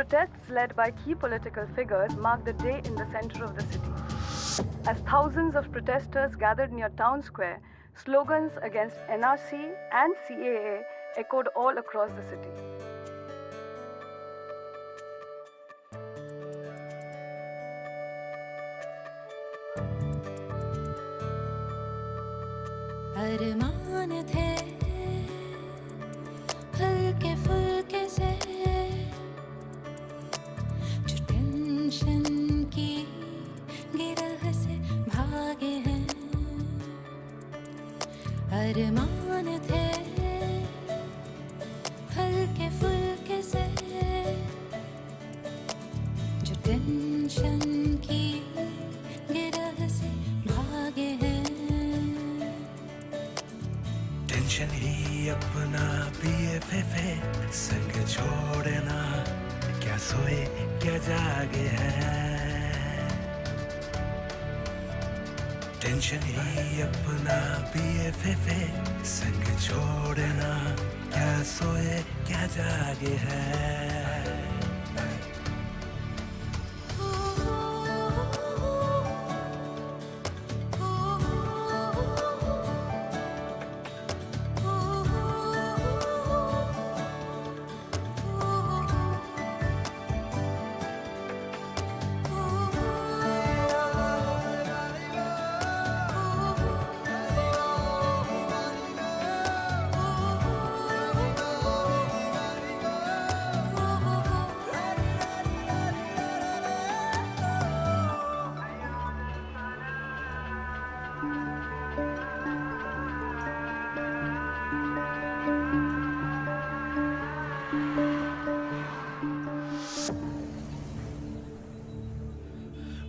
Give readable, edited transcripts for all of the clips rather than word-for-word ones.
protests led by key political figures marked the day in the center of the city. As thousands of protesters gathered near Town Square, slogans against NRC and CAA echoed all across the city. अरमान थे हल्के फुल्के से जो tension की गिरह से भागे हैं अरमान थे हल्के फुल्के से जो टेंशन की गिरह से भागे हैं टेंशन ही अपना BFF संग छोड़ना क्या सोए क्या जागे हैं टेंशन ही अपना BFF संग छोड़ना क्या सोए क्या जागे हैं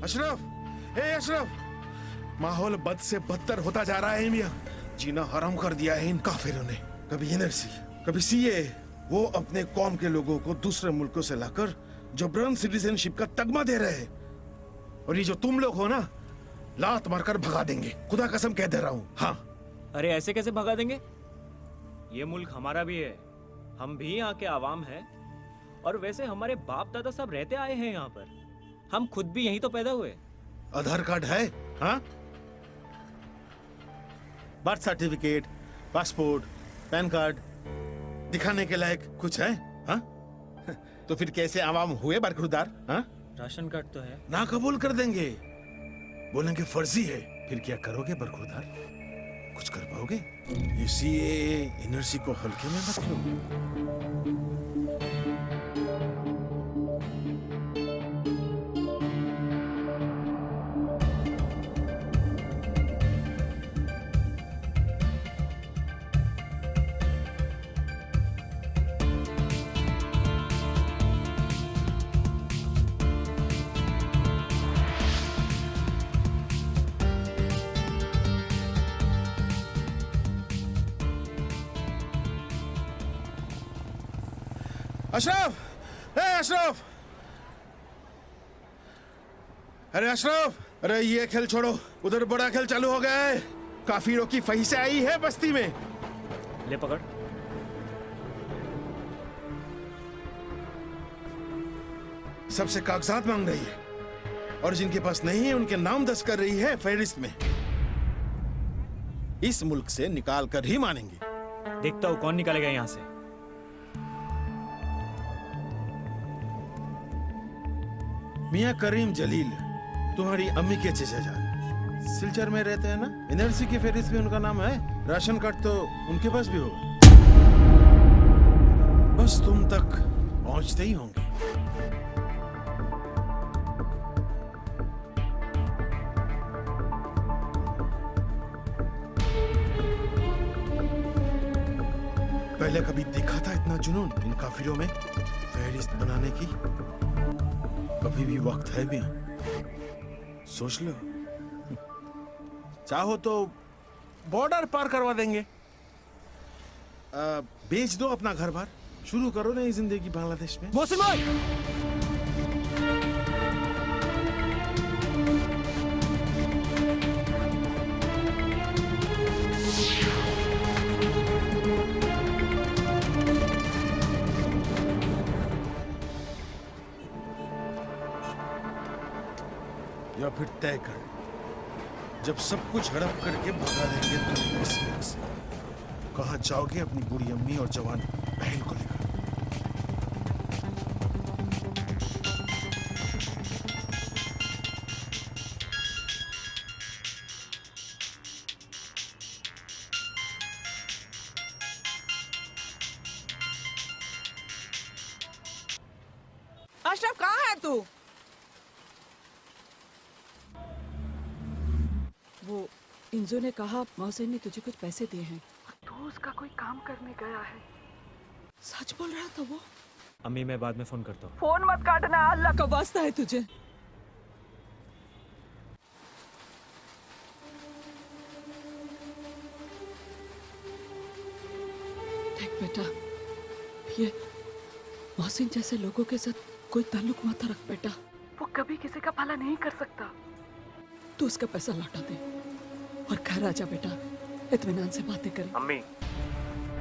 अशरफ, हे अशरफ, माहौल बद से बदतर होता जा रहा है मियां। जीना हराम कर दिया है इन काफिरों ने। कभी एनआरसी, कभी CAA, वो अपने कौम के लोगों को दूसरे मुल्कों से लाकर जबरन सिटीजनशिप का तगमा दे रहे हैं। और ये जो तुम लोग हो ना, लात मारकर भगा देंगे। खुदा कसम कह दे रहा हूँ। हाँ। अरे ऐसे कैसे भगा देंगे? ये मुल्क हमारा भी है, हम भी यहाँ के आवाम हैं। और वैसे हमारे बाप दादा सब रहते आए हैं यहाँ पर, हम खुद भी यहीं तो पैदा हुए। आधार कार्ड है? हाँ? Birth certificate, passport, pan card दिखाने के लायक कुछ है? हाँ? तो फिर कैसे आवाम हुए बरखुरदार? हाँ? राशन कार्ड तो है। ना कबूल कर देंगे, बोलेंगे फर्जी है। फिर क्या करोगे बरखुरदार? कुछ कर पाओगे? ये CAA NRC को हल्के में मत लो। अशरफ, अशरफ, अरे अशरफ, अरे ये खेल छोड़ो, उधर बड़ा खेल चालू हो गया है। काफिरों की फहीसे आई है बस्ती में। ले पकड़। सबसे कागजात मांग रही है और जिनके पास नहीं है उनके नाम दर्ज कर रही है फहरिस्त में। इस मुल्क से निकाल कर ही मानेंगे। देखता हूँ कौन निकालेगा यहाँ से। मियां करीम जलील, तुम्हारी अम्मी के चचा जान, सिलचर में रहते हैं ना? NRC की फहरिस्त में उनका नाम है। राशन कार्ड तो उनके पास भी होगा। बस तुम तक पहुंचते ही होंगे। पहले कभी देखा था इतना जुनून इन काफिरों में फहरिस्त बनाने की? अभी भी वक्त है भी। सोच लो, चाहो तो बॉर्डर पार करवा देंगे। बेच दो अपना घर बार, शुरू करो नई जिंदगी बांग्लादेश में। मोहसिन भाई, या फिर तय कर, जब सब कुछ हड़प करके भगा देंगे तो इस यहाँ से कहाँ जाओगे अपनी बूढ़ी अम्मी और जवान बहन को लेकर? अशरफ कहाँ है तू? वो इंजो ने कहा मोहसिन ने तुझे कुछ पैसे दिए हैं। तू उसका कोई काम करने गया है। सच बोल रहा था वो? अम्मी मैं बाद में फोन करता हूँ। फोन मत काटना, अल्लाह का वास्ता है तुझे। देख बेटा, ये मोहसिन जैसे लोगों के साथ कोई ताल्लुक मत रख बेटा। वो कभी किसी का भला नहीं कर सकता। तू उसका पैसा लौटा दे और घर आ जा बेटा, इत्मीनान से बातें करें। अम्मी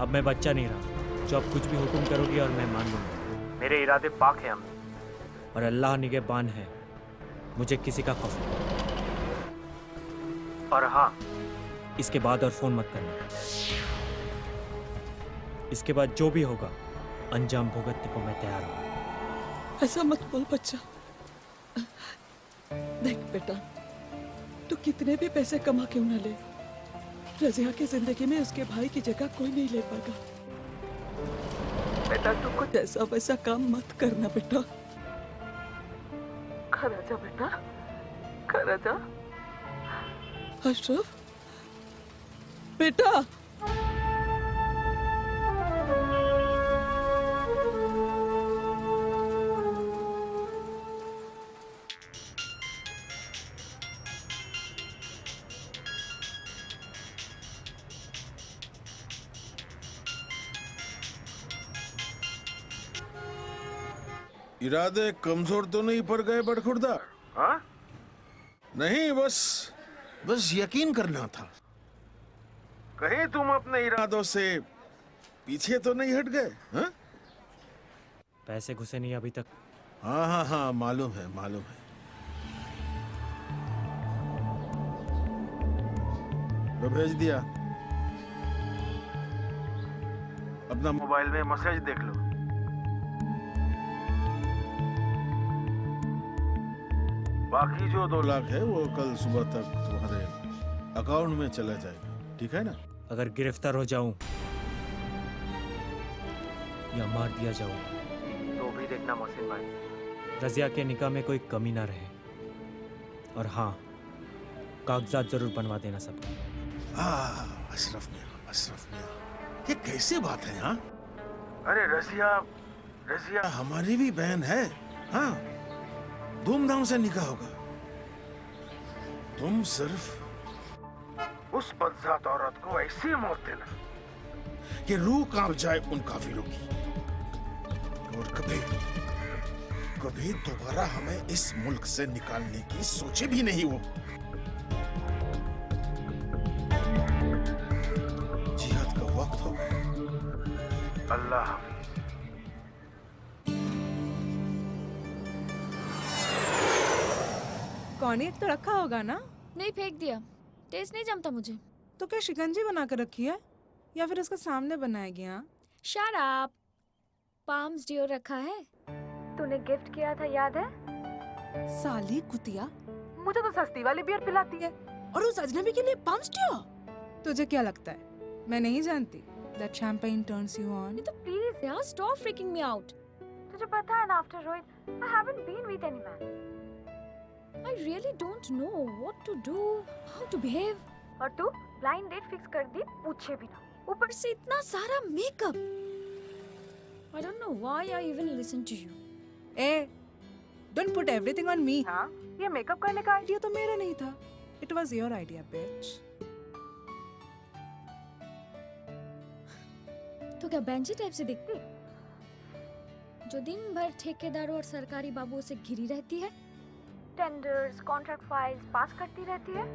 अब मैं बच्चा नहीं रहा जो अब कुछ भी हुक्म करोगी और मैं मान लूंगा। मेरे इरादे पाक हैं अम्मी, और अल्लाह निगहबान है, मुझे किसी का खौफ नहीं। और हाँ, इसके बाद और फोन मत करना। इसके बाद जो भी होगा अंजाम भुगतने को मैं तैयार हूँ। ऐसा मत बोल बच्चा। देख बेटा, तू कितने भी पैसे कमा क्यों ना ले, रजिया की जिंदगी में उसके भाई की जगह कोई नहीं ले पाएगा। बेटा तू कुछ ऐसा वैसा काम मत करना बेटा। घर आजा बेटा, घर आजा। अशरफ बेटा, इरादे कमजोर तो नहीं पड़ गए बड़खुरदार? हाँ? नहीं, बस यकीन करना था। कहीं तुम अपने इरादों से पीछे तो नहीं हट गए? हाँ? पैसे घुसे नहीं अभी तक। हाँ हाँ हाँ, मालूम है मालूम है। वो भेज दिया। अपना मोबाइल में मैसेज देख लो। बाकी जो 2 लाख है वो कल सुबह तक तुम्हारे अकाउंट में चला जाएगा, ठीक है ना? अगर गिरफ्तार हो जाऊं या मार दिया जाऊं तो भी देखना मोहसिन भाई, रजिया के निकाह में कोई कमी ना रहे। और हाँ, कागजात जरूर बनवा देना सबके। अशरफ मियां, ये कैसे बात है? हाँ, अरे रजिया हमारी भी बहन है। हाँ, धूमधाम से निकाह होगा। तुम सिर्फ उस बदजात औरत को ऐसी मौत देना कि रूह कांप जाए उन काफिरों की, और कभी दोबारा हमें इस मुल्क से निकालने की सोचे भी नहीं वो। जिहाद का वक्त हो गया। अल्लाह हाफिज। कॉर्नेट तो रखा होगा ना? नहीं, फेंक दिया। टेस्ट नहीं जमता मुझे। तो क्या शिकंजी बना कर रखी है या फिर उसके सामने बनाया गया? Shut up. पाम्स डियो रखा है। तूने गिफ्ट किया था, याद है? साली कुतिया, मुझे तो सस्ती वाली बियर पिलाती है। और उस अजनबी के लिए पम्स डियो? तुझे क्या लगता है मैं नहीं जानती that champagne turns you on? नहीं तो प्लीज यार, स्टॉप फ्रीकिंग मी आउट। तुझे पता है ना, after Rohit I haven't been with any man. I really don't know what to do, how to behave. और तू ब्लाइंड डेट फिक्स कर दी, पूछे बिना। ऊपर से इतना सारा makeup. I don't know why I even listen to you. A, don't put everything on me. हाँ, ये मेकअप करने का आइडिया तो मेरा नहीं था. It was your idea, bitch. तो क्या बेंची टाइप से दिखती, जो दिन भर ठेकेदारों और सरकारी बाबुओं से घिरी रहती है? टेंडर्स, कॉन्ट्रैक्ट फाइल्स पास करती रहती है।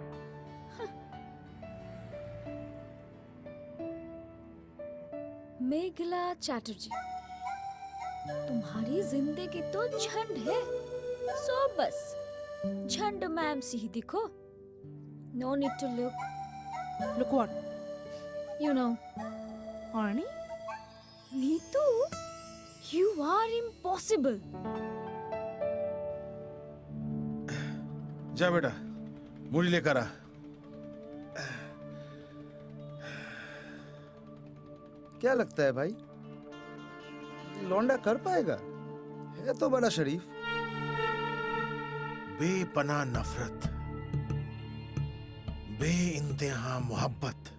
मेघला चैटर्जी, तुम्हारी जिंदगी तो झंड है। सो बस झंड मैम सी ही दिखो. No need to look. Look what? You know. Arnie? Neetu, you are impossible. जा बेटा, मुड़ी लेकर आ. क्या लगता है भाई, लौंडा कर पाएगा? है तो बड़ा शरीफ. बेपनाह नफरत, बेइंतहा मोहब्बत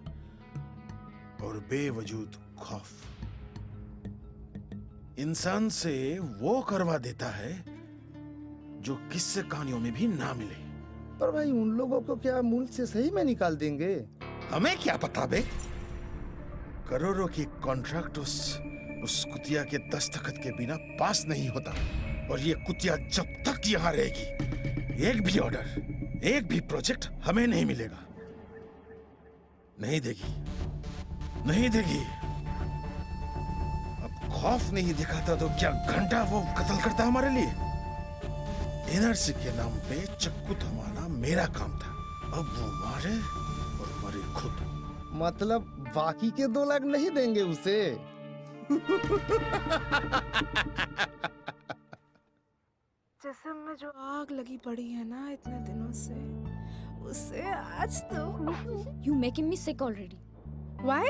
और बेवजूद खौफ इंसान से वो करवा देता है जो किस्से कहानियों में भी ना मिले. पर भाई उन लोगों को क्या मुल्क से सही में निकाल देंगे? हमें क्या पता बे. करोड़ों की कॉन्ट्रैक्ट उस कुतिया के दस्तखत के बिना पास नहीं होता. और ये कुतिया जब तक यहाँ रहेगी, एक भी ऑर्डर, एक भी प्रोजेक्ट हमें नहीं मिलेगा. नहीं देगी, नहीं देगी. अब खौफ नहीं दिखाता तो क्या घंटा वो कत्ल करता हमारे लिए. एनआरसी के नाम पे चक्कू थमाना मेरा काम था. अब वो मारे और मरे खुद. मतलब बाकी के 2 लाख नहीं देंगे उसे? जिस्म में जो आग लगी पड़ी है ना इतने दिनों से, उससे आज तो. You making me sick already. Why?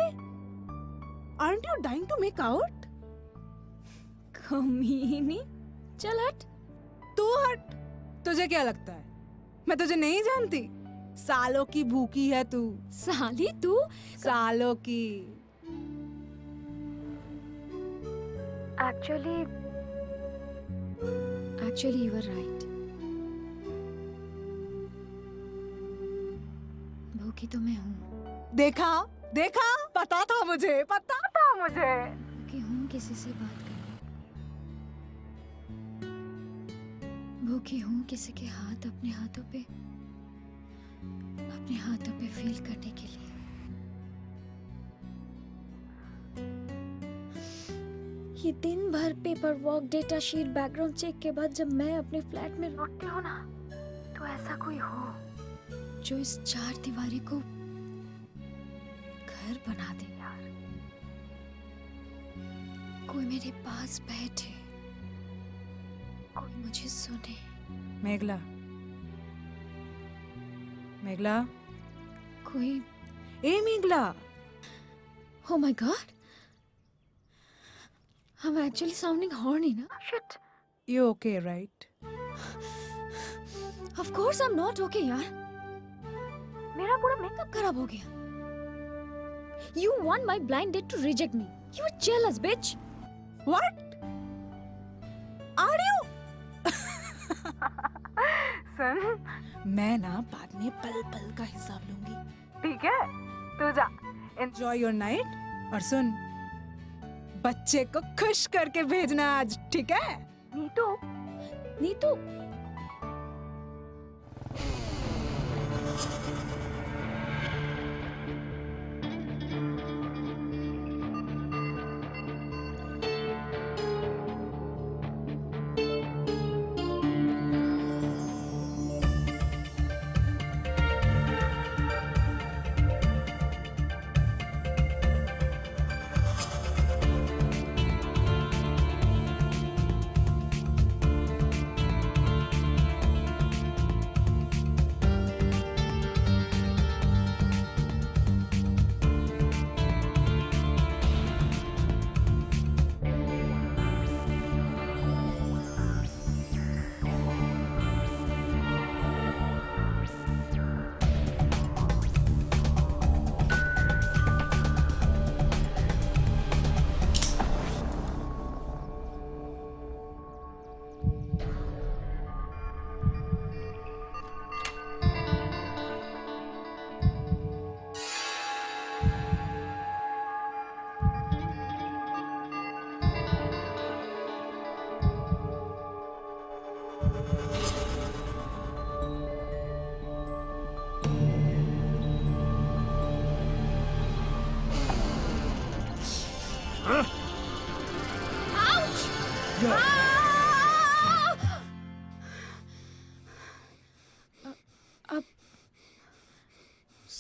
Aren't you dying to make out? कमीनी. चल हट. तू हट. तुझे क्या लगता है मैं तुझे नहीं जानती? सालों की भूखी है तू. साली तू. सालों की. Actually you were right. भूखी तो मैं हूँ. देखा देखा, पता था मुझे, पता था मुझे. भूखी हूँ किसी से बात करने. भूखी हूँ किसी के हाथ अपने हाथों पे फील करने के लिए. ये दिन भर paper work, data sheet, background check के बाद जब मैं अपने फ्लैट में लौटती हूँ ना, तो ऐसा कोई हो जो इस 4 दीवारी को घर बना दे यार. कोई मेरे पास बैठे, कोई मुझे सुने. मेघला, मेघला, कोई. ए Meghla. Oh my God. I'm actually sounding horny ना. Shit. You okay, right? Of course I'm not okay यार. मेरा पूरा मेकअप खराब हो गया. You want my blind date to reject me. You were jealous, bitch. What? Are you? सुन, मैं ना बाद में पल पल का हिसाब लूंगी. ठीक है? तू जा. Enjoy your night. और सुन, बच्चे को खुश करके भेजना आज, ठीक है? नीतू. नीतू.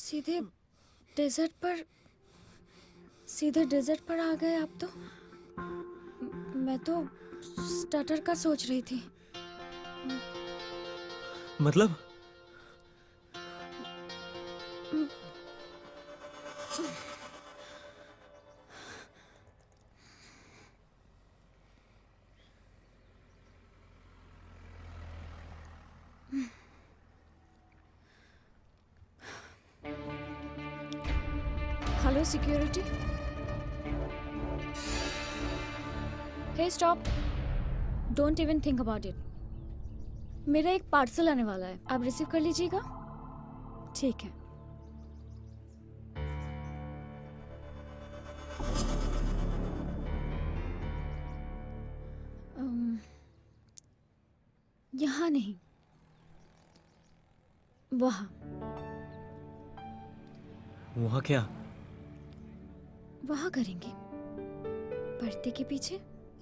सीधे डेजर्ट पर आ गए आप तो। मैं तो स्टार्टर का सोच रही थी। मतलब hello security. Hey stop, don't even think about it. मेरा एक पार्सल आने वाला है, आप रिसीव कर लीजिएगा। ठीक है। यहाँ नहीं, वहाँ। वहाँ क्या? वहाँ करेंगे, पर्दे के पीछे।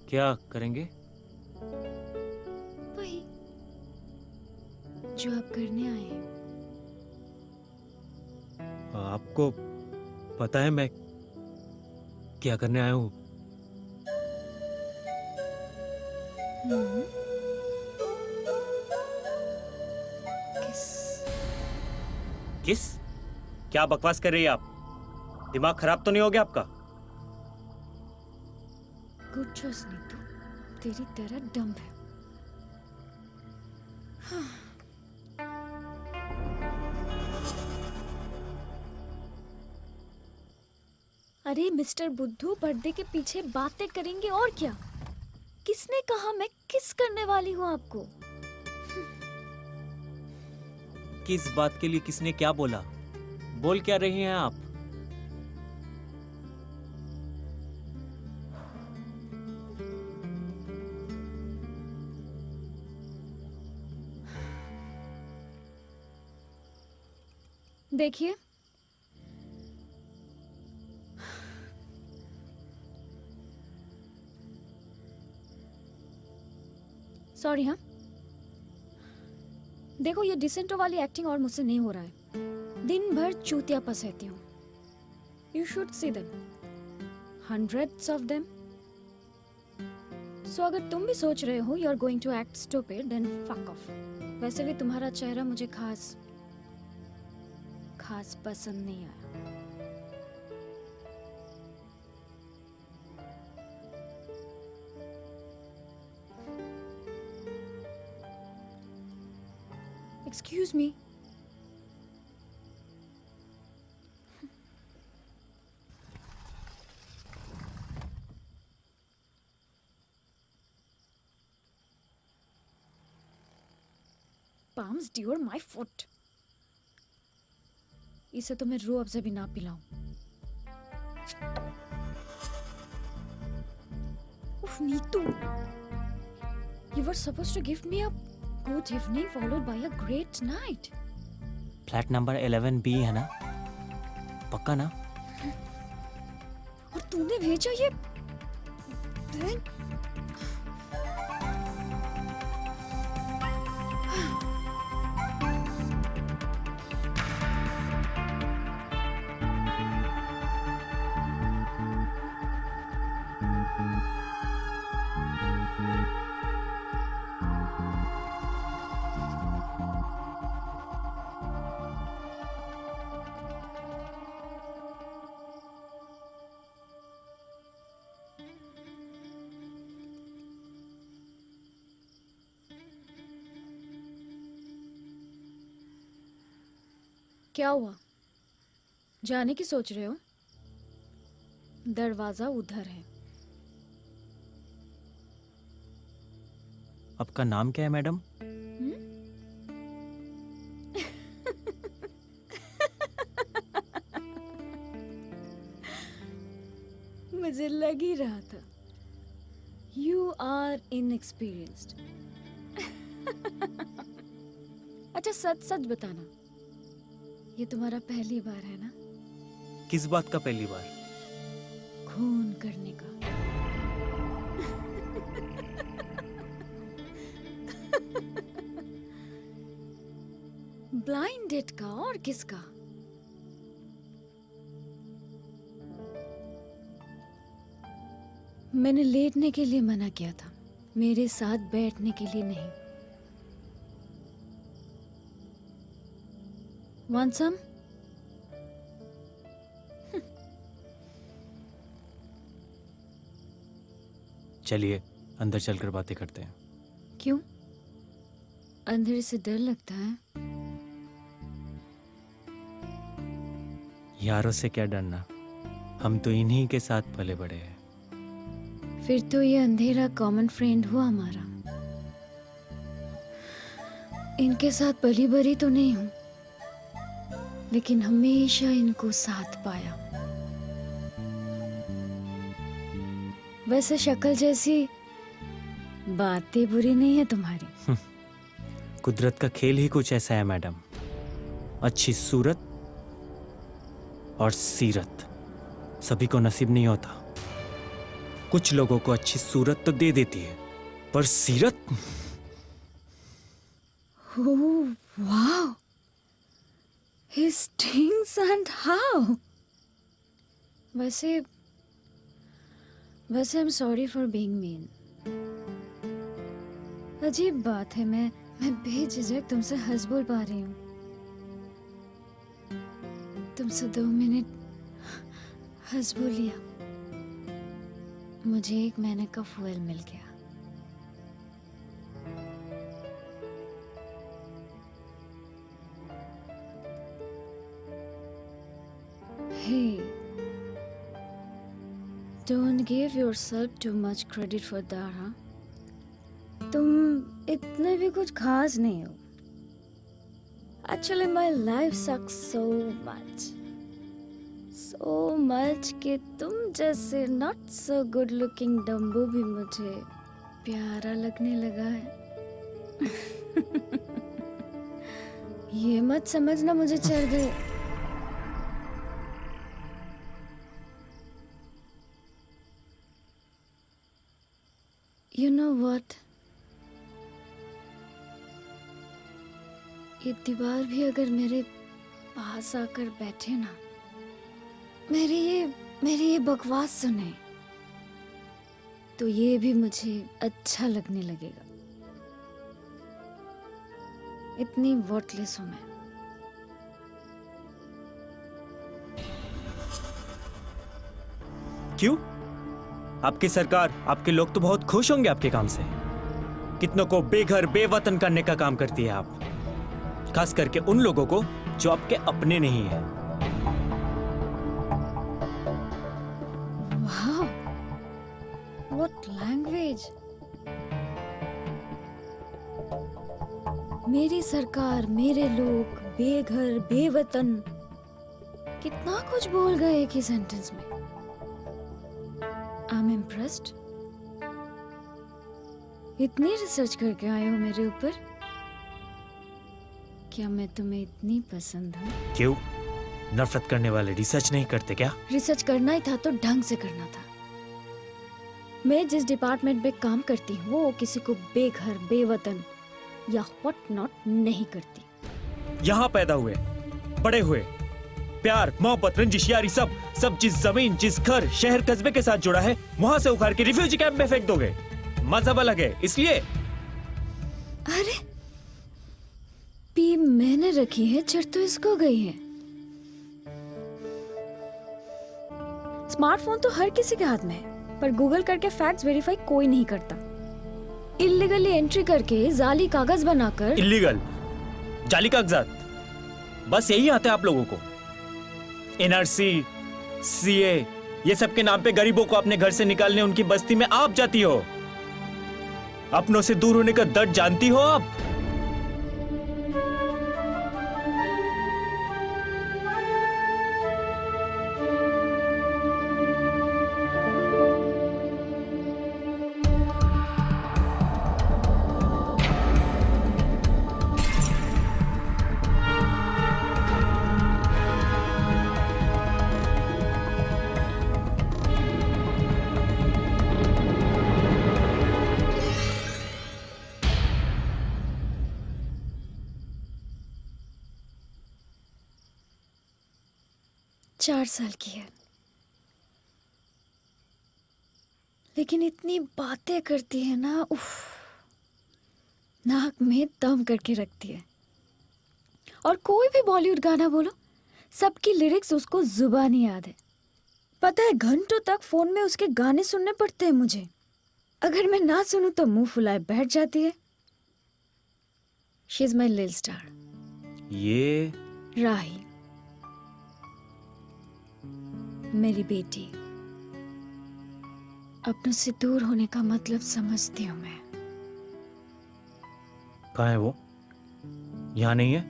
क्या करेंगे? वही जो आप करने आए हैं। आपको पता है मैं क्या करने आया हूँ? किस? क्या बकवास कर रही है आप? दिमाग खराब तो नहीं हो गया आपका? गुड चॉइस नीतू, तेरी तरह डम्ब है। अरे मिस्टर बुद्धू, पर्दे के पीछे बातें करेंगे और क्या। किसने कहा मैं किस करने वाली हूँ आपको? किस बात के लिए किसने क्या बोला? बोल क्या रही हैं आप? देखिए, सॉरी। हाँ देखो, ये डिसेंटो वाली एक्टिंग और मुझसे नहीं हो रहा है। दिन भर चूतिया पसहती हूँ। You should see them, hundreds of them. So अगर तुम भी सोच रहे हो you are going to act stupid, then fuck off. वैसे भी तुम्हारा चेहरा मुझे खास पसंद नहीं आया। Excuse me. Palms dear my foot. इसे तो मैं रू अफ़ज़ा भी ना पिलाऊं। उफ Neetu, you were supposed to give me a good evening followed by a great night. Flat number 11B है ना? पक्का ना? और तूने भेजा ये? क्या हुआ? जाने की सोच रहे हो? दरवाजा उधर है। आपका नाम क्या है मैडम? मुझे लग ही रहा था। You are inexperienced. अच्छा सच सच बताना, ये तुम्हारा पहली बार है ना? किस बात का पहली बार? खून करने का। ब्लाइंड डेट का और किसका? मैंने लेटने के लिए मना किया था, मेरे साथ बैठने के लिए नहीं। Want some? चलिए अंदर चलकर बातें करते हैं। क्यों? अंधेरे से डर लगता है? यारों से क्या डरना, हम तो इन्हीं के साथ पले बड़े हैं। फिर तो ये अंधेरा कॉमन फ्रेंड हुआ हमारा। इनके साथ पली बड़ी तो नहीं हूं, लेकिन हमेशा इनको साथ पाया। वैसे शक्ल जैसी बातें बुरी नहीं है तुम्हारी। कुदरत का खेल ही कुछ ऐसा है मैडम। अच्छी सूरत और सीरत सभी को नसीब नहीं होता। कुछ लोगों को अच्छी सूरत तो दे देती है, पर सीरत। Oh, wow. He stings and how? वैसे I'm sorry for being mean. अजीब बात है, मैं बेझिझक तुमसे हंस बोल पा रही हूँ। तुमसे 2 मिनट हंस बोल लिया, मुझे 1 महीने का फुएल मिल गया। Hey, don't give yourself too much credit for that, huh? तुम इतने भी कुछ खास नहीं हो। Actually, my life sucks so much कि तुम जैसे not so good looking डम्बू भी मुझे प्यारा लगने लगा है। ये मत समझना मुझे चढ़ गए। You know what? ये दीवार भी अगर मेरे पास आकर बैठे ना, मेरी ये बकवास सुने, तो ये भी मुझे अच्छा लगने लगेगा। इतनी वर्थलेस हूं मैं। क्यों? आपकी सरकार, आपके लोग तो बहुत खुश होंगे आपके काम से। कितनों को बेघर बेवतन करने का काम करती है आप, खास करके उन लोगों को जो आपके अपने नहीं है। Wow, what language? मेरी सरकार, मेरे लोग, बेघर बेवतन, कितना कुछ बोल गए एक ही सेंटेंस में। I'm impressed. इतनी रिसर्च करके आए हो मेरे ऊपर। क्या मैं तुम्हें इतनी पसंद हूँ? क्यों? नफरत करने वाले रिसर्च नहीं करते क्या? रिसर्च करना ही था तो ढंग से करना था। मैं जिस डिपार्टमेंट में काम करती हूँ वो किसी को बेघर बेवतन या व्हाट नॉट नहीं करती। यहाँ पैदा हुए, बड़े हुए, प्यार मोहब्बत रंजिश यारी सब जिस जमीन जिस घर शहर कस्बे के साथ जुड़ा है वहां से उखाड़ के रिफ्यूजी कैंप में फेंक दोगे। मजहब अलग है इसलिए। अरे पी मैंने रखी है, चढ़ तो इसको गई है। स्मार्टफोन तो हर किसी के हाथ में है, पर गूगल करके फैक्ट्स वेरीफाई कोई नहीं करता। इल्लीगली एंट्री करके जाली कागज बनाकर। इल्लीगल जाली कागजात बस यही आते हैं आप लोगों को। एनआरसी, सीए, ये सब के नाम पे गरीबों को अपने घर से निकालने उनकी बस्ती में आप जाती हो। अपनों से दूर होने का दर्द जानती हो आप? चार साल की है, लेकिन इतनी बातें करती है ना, उफ, नाक में दम करके रखती है। और कोई भी बॉलीवुड गाना बोलो, सबकी लिरिक्स उसको जुबानी याद है। पता है, घंटों तक फोन में उसके गाने सुनने पड़ते हैं मुझे। अगर मैं ना सुनूं तो मुंह फुलाए बैठ जाती है। She is my little star. ये राही, मेरी बेटी। अपनों से दूर होने का मतलब समझती हूँ मैं। कहाँ है वो? यहाँ नहीं है?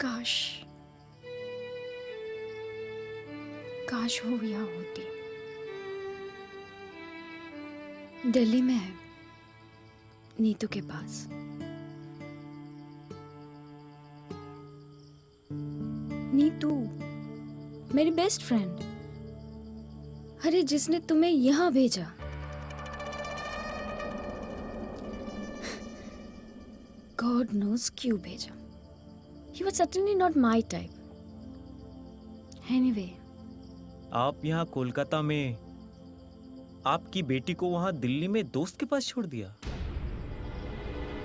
काश काश वो यहाँ होती। दिल्ली में है, नीतू के पास। नीतू, मेरी बेस्ट फ्रेंड। अरे जिसने तुम्हें यहाँ भेजा। God knows क्यों भेजा। He was certainly not my type. Anyway, आप यहाँ कोलकाता में आपकी बेटी को वहां दिल्ली में दोस्त के पास छोड़ दिया?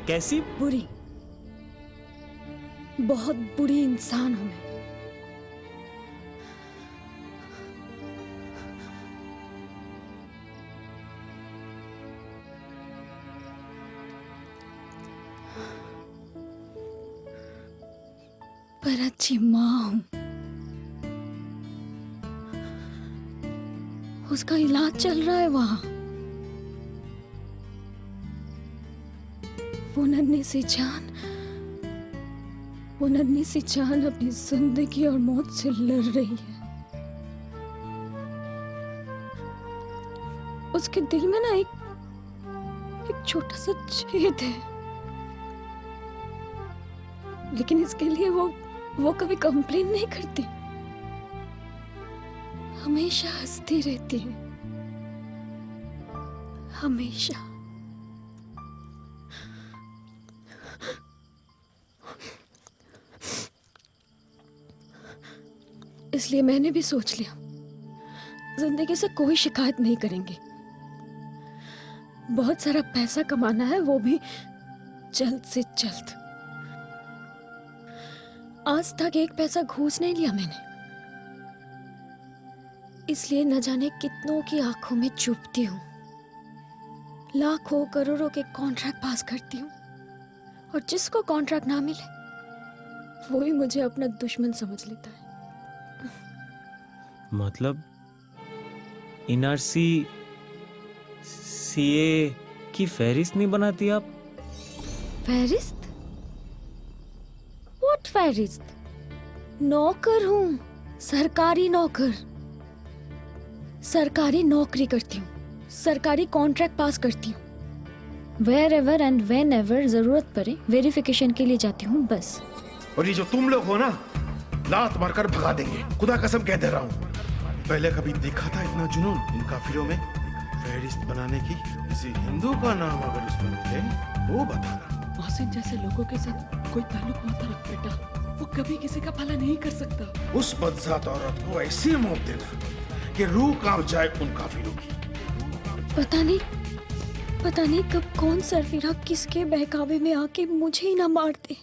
कैसी? बुरी, बहुत बुरी इंसान हूं मैं। पर अच्छी माँ हूं। उसका इलाज चल रहा है वहां। वो नन्ही सी जान अपनी जिंदगी और मौत से लड़ रही है। उसके दिल में ना एक छोटा सा छेद है, लेकिन इसके लिए वो कभी कंप्लेन नहीं करती। हमेशा हंसती रहती है, हमेशा। इसलिए मैंने भी सोच लिया, जिंदगी से कोई शिकायत नहीं करेंगे। बहुत सारा पैसा कमाना है, वो भी जल्द से जल्द। आज तक एक पैसा घूस नहीं लिया मैंने, इसलिए न जाने कितनों की आंखों में चुभती हूँ। लाखों करोड़ों के कॉन्ट्रैक्ट पास करती हूँ, और जिसको कॉन्ट्रैक्ट ना मिले वो ही मुझे अपना दुश्मन समझ लेता है। मतलब एनआरसी सीए की फहरिस्त नहीं बनाती आप? फहरिस्त? व्हाट फहरिस्त? नौकर हूँ, सरकारी नौकर। सरकारी नौकरी करती हूँ, सरकारी कॉन्ट्रैक्ट पास करती हूँ। Wherever and whenever जरूरत पड़े वेरिफिकेशन के लिए जाती हूँ, बस। और ये जो तुम लोग हो ना, लात मारकर भगा देंगे, खुदा कसम कह दे रहा हूँ। पहले कभी देखा था इतना जुनून इन काफिरों में? फहरिस्त बनाने की किसी हिंदू का नाम अगर उसमें लिखे वो बताना। मोहसिन जैसे लोगों के साथ कोई ताल्लुक मत रख बेटा, वो कभी किसी का भला नहीं कर सकता। उस बदजात औरत को ऐसी मौत देना कि रूह कांप जाए उन काफिरों की। पता नहीं कब कौन सरफिरा किसके बहकावे में आके मुझे ही ना मार दे।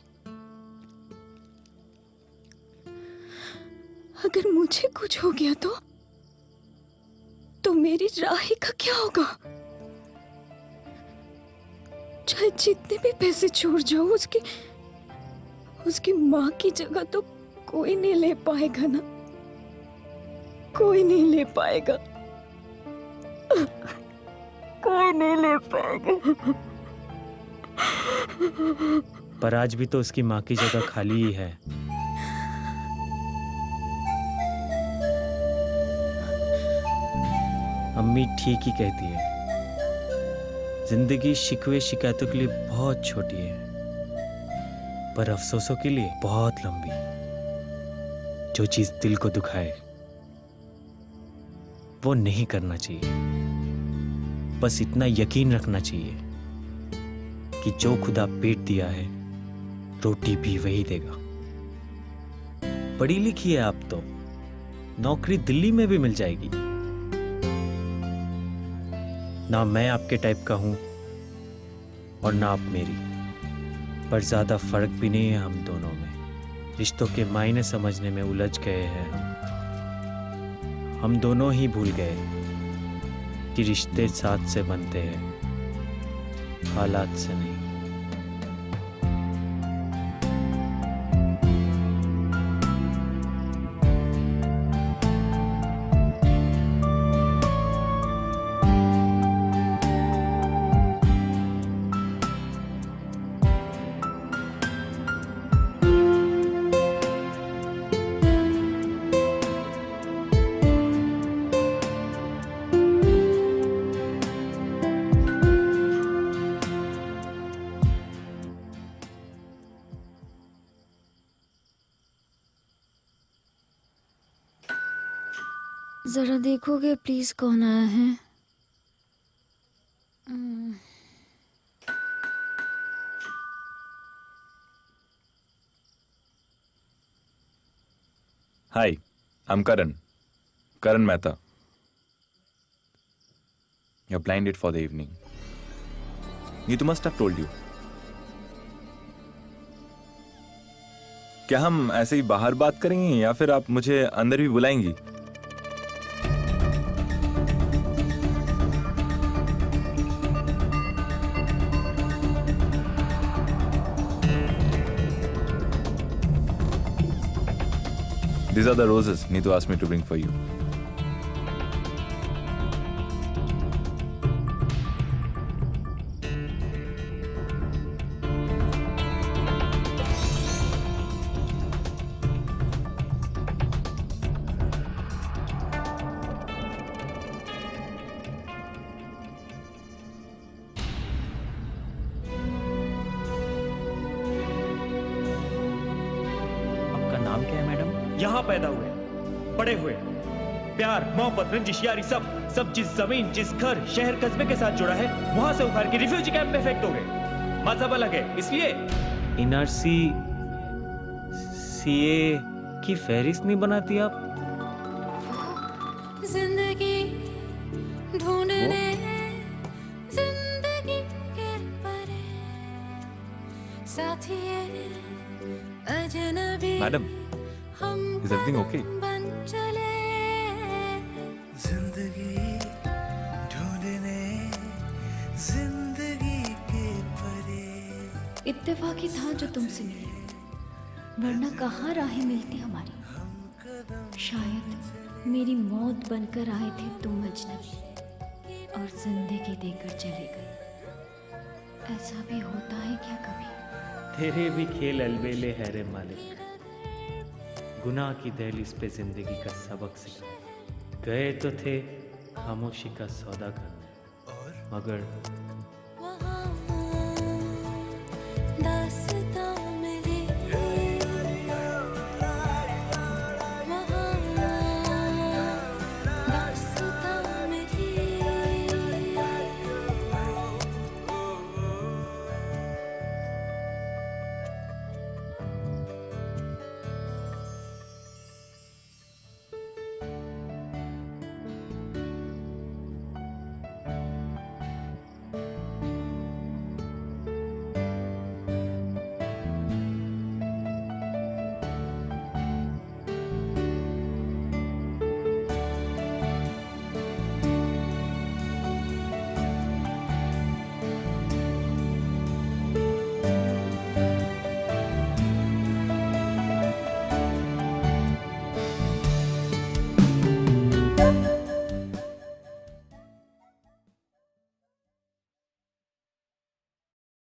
अगर मुझे कुछ हो गया तो मेरी राही का क्या होगा? चाहे जितने भी पैसे छोड़ जाओ, उसकी माँ की जगह तो कोई नहीं ले पाएगा ना, कोई नहीं ले पाएगा, कोई नहीं ले पाएगा। पर आज भी तो उसकी माँ की जगह खाली ही है। अम्मी ठीक ही कहती है, जिंदगी शिकवे शिकायतों के लिए बहुत छोटी है, पर अफसोसों के लिए बहुत लंबी। जो चीज दिल को दुखाए वो नहीं करना चाहिए। बस इतना यकीन रखना चाहिए कि जो खुदा पेट दिया है रोटी भी वही देगा। पढ़ी लिखी है आप तो, नौकरी दिल्ली में भी मिल जाएगी। ना मैं आपके टाइप का हूं और ना आप मेरी, पर ज्यादा फर्क भी नहीं है हम दोनों में। रिश्तों के मायने समझने में उलझ गए हैं हम दोनों ही भूल गए कि रिश्ते साथ से बनते हैं, हालात से नहीं। जरा देखोगे प्लीज कौन आया है? Hi, I'm Karan. Karan Mehta. You're blinded for the evening. Neetu must have told you. क्या हम ऐसे ही बाहर बात करेंगे या फिर आप मुझे अंदर भी बुलाएंगी? These are the roses Neetu asked me to bring for you. आपका नाम क्या है मैडम? यहाँ पैदा हुए, बड़े हुए, प्यार मोहब्बत रंजिश यारी सब जिस जमीन जिस घर शहर कस्बे के साथ जुड़ा है वहां से उखाड़ के रिफ्यूजी कैंप में फेंक दोगे। मजहब अलग है इसलिए एनआरसी सीए की फहरिस्त नहीं बनाती आप? जिंदगी ढूंढने जिंदगी के परे साथिये अजनबी Madam, is everything okay? बन चले जिंदगी ढूंढने जिंदगी के परे। इत्तेफाकी था जो तुमसे मिले, वरना कहाँ राहें मिलती हमारी। शायद मेरी मौत बनकर आए थे तुम अजनबी और जिंदगी देकर चले गए। ऐसा भी होता है क्या कभी? तेरे भी खेल अलबेले है रे मालिक, गुनाह की दहलीज पे जिंदगी का सबक सिखा। गए तो थे खामोशी का सौदा करने, मगर